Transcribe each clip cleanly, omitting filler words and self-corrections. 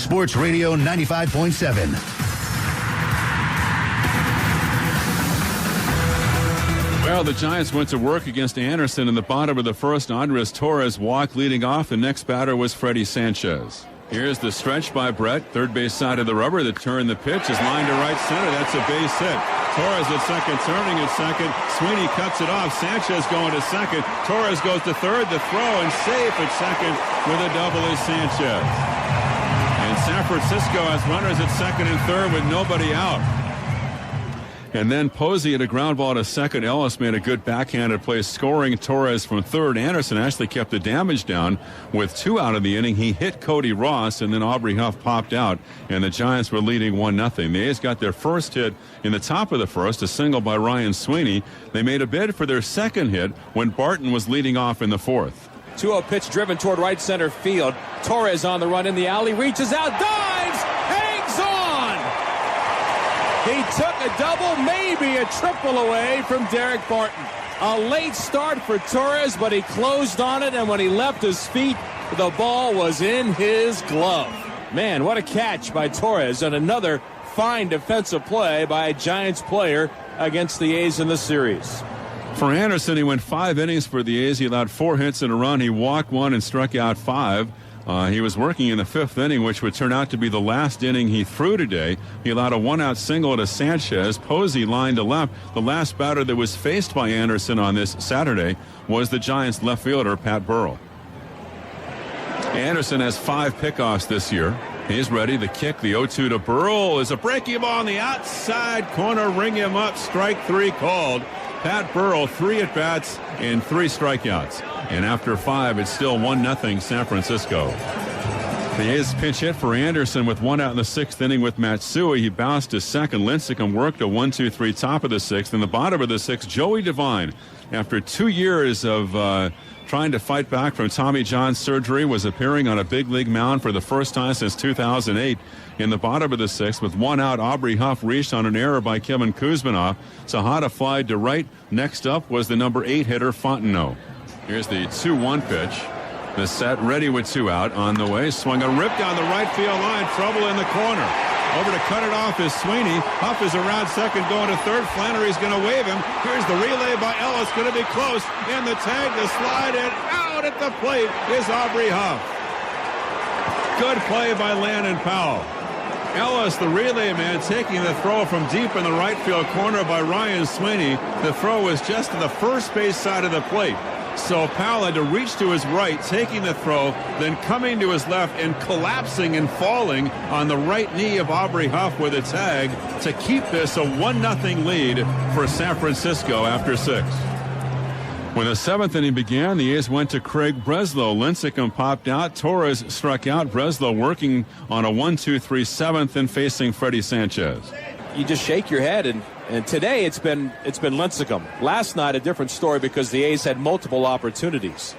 Sports Radio 95.7. Well, the Giants went to work against Anderson in the bottom of the first. Andres Torres walked leading off. The next batter was Freddie Sanchez. Here's the stretch by Brett. Third base side of the rubber. The turn, the pitch is lined to right center. That's a base hit. Torres at second, turning at second. Sweeney cuts it off. Sanchez going to second. Torres goes to third. The throw and safe at second with a double is Sanchez. And San Francisco has runners at second and third with nobody out. And then Posey had a ground ball to second. Ellis made a good backhanded play, scoring Torres from third. Anderson actually kept the damage down with 2 out of the inning. He hit Cody Ross, and then Aubrey Huff popped out, and the Giants were leading 1-0. The A's got their first hit in the top of the first, a single by Ryan Sweeney. They made a bid for their second hit when Barton was leading off in the fourth. 2-0 pitch driven toward right center field. Torres on the run in the alley, reaches out, dives, hangs on. He took a double, maybe a triple away from Derek Barton. A late start for Torres, but he closed on it, and when he left his feet, the ball was in his glove. Man, what a catch by Torres, and another fine defensive play by a Giants player against the A's in the series. For Anderson, he went 5 innings for the A's. He allowed 4 hits and a run. He walked 1 and struck out 5. He was working in the 5th inning, which would turn out to be the last inning he threw today. He allowed a 1-out single to Sanchez. Posey lined to left. The last batter that was faced by Anderson on this Saturday was the Giants left fielder, Pat Burrell. Anderson has 5 pickoffs this year. He's ready. The kick, the 0-2 to Burrell is a breaking ball on the outside corner. Ring him up. Strike 3 called. Pat Burrell, 3 at-bats and 3 strikeouts. And after 5, it's still 1-0 San Francisco. The A's pinch hit for Anderson with 1 out in the 6th inning with Matsui. He bounced to second. Lincecum worked a 1-2-3 top of the 6th. In the bottom of the 6th, Joey Devine, after 2 years of trying to fight back from Tommy John surgery, was appearing on a big league mound for the first time since 2008. In the bottom of the 6th, with 1 out, Aubrey Huff reached on an error by Kevin Kuzminoff. Sahada flied to right. Next up was the number 8 hitter, Fontenot. Here's the 2-1 pitch. The set ready with 2 out. On the way, swung a rip down the right field line. Trouble in the corner. Over to cut it off is Sweeney. Huff is around second, going to third. Flannery's going to wave him. Here's the relay by Ellis, going to be close. In the tag, the slide, and out at the plate is Aubrey Huff. Good play by Landon Powell. Ellis, the relay man, taking the throw from deep in the right field corner by Ryan Sweeney. The throw was just to the first base side of the plate. So Powell had to reach to his right, taking the throw, then coming to his left and collapsing and falling on the right knee of Aubrey Huff with a tag to keep this a 1-0 lead for San Francisco after 6. When the 7th inning began, the A's went to Craig Breslow. Lincecum popped out. Torres struck out. Breslow working on a 1-2-3 7th and facing Freddie Sanchez. You just shake your head, and today it's been Lincecum. Last night a different story because the A's had multiple opportunities.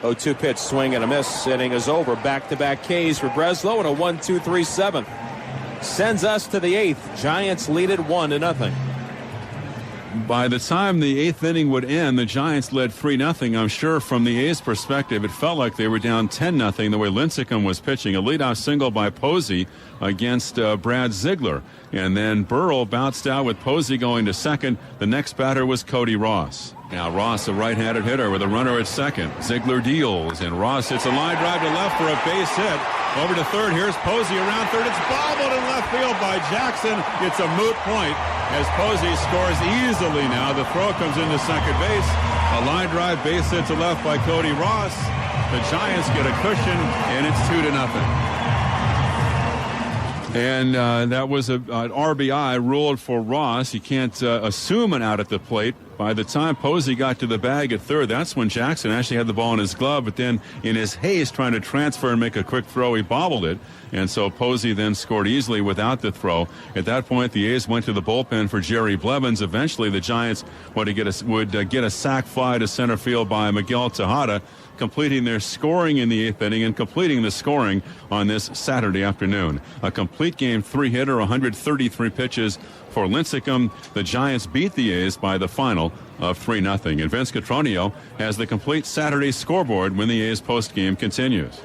0-2 pitch, swing and a miss. Inning is over. Back-to-back Ks for Breslow and a 1-2-3 7th. Sends us to the 8th. Giants lead it 1-0. By the time the 8th inning would end, the Giants led 3-0. I'm sure from the A's perspective, it felt like they were down 10-0 the way Lincecum was pitching. A leadoff single by Posey against Brad Ziegler. And then Burrell bounced out with Posey going to second. The next batter was Cody Ross. Now Ross, a right-handed hitter with a runner at second. Ziegler deals, and Ross hits a line drive to left for a base hit. Over to third. Here's Posey around third. It's bobbled in left field by Jackson. It's a moot point as Posey scores easily now. The throw comes into second base. A line drive base hit to left by Cody Ross. The Giants get a cushion, and it's 2-0. And that was an RBI ruled for Ross. You can't assume an out at the plate. By the time Posey got to the bag at third, that's when Jackson actually had the ball in his glove. But then in his haste, trying to transfer and make a quick throw, he bobbled it. And so Posey then scored easily without the throw. At that point, the A's went to the bullpen for Jerry Blevins. Eventually, the Giants would get a sac fly to center field by Miguel Tejada, completing their scoring in the 8th inning and completing the scoring on this Saturday afternoon. A complete game 3-hitter, 133 pitches for Lincecum. The Giants beat the A's by the final of 3-0. And Vince Cotroneo has the complete Saturday scoreboard when the A's postgame continues.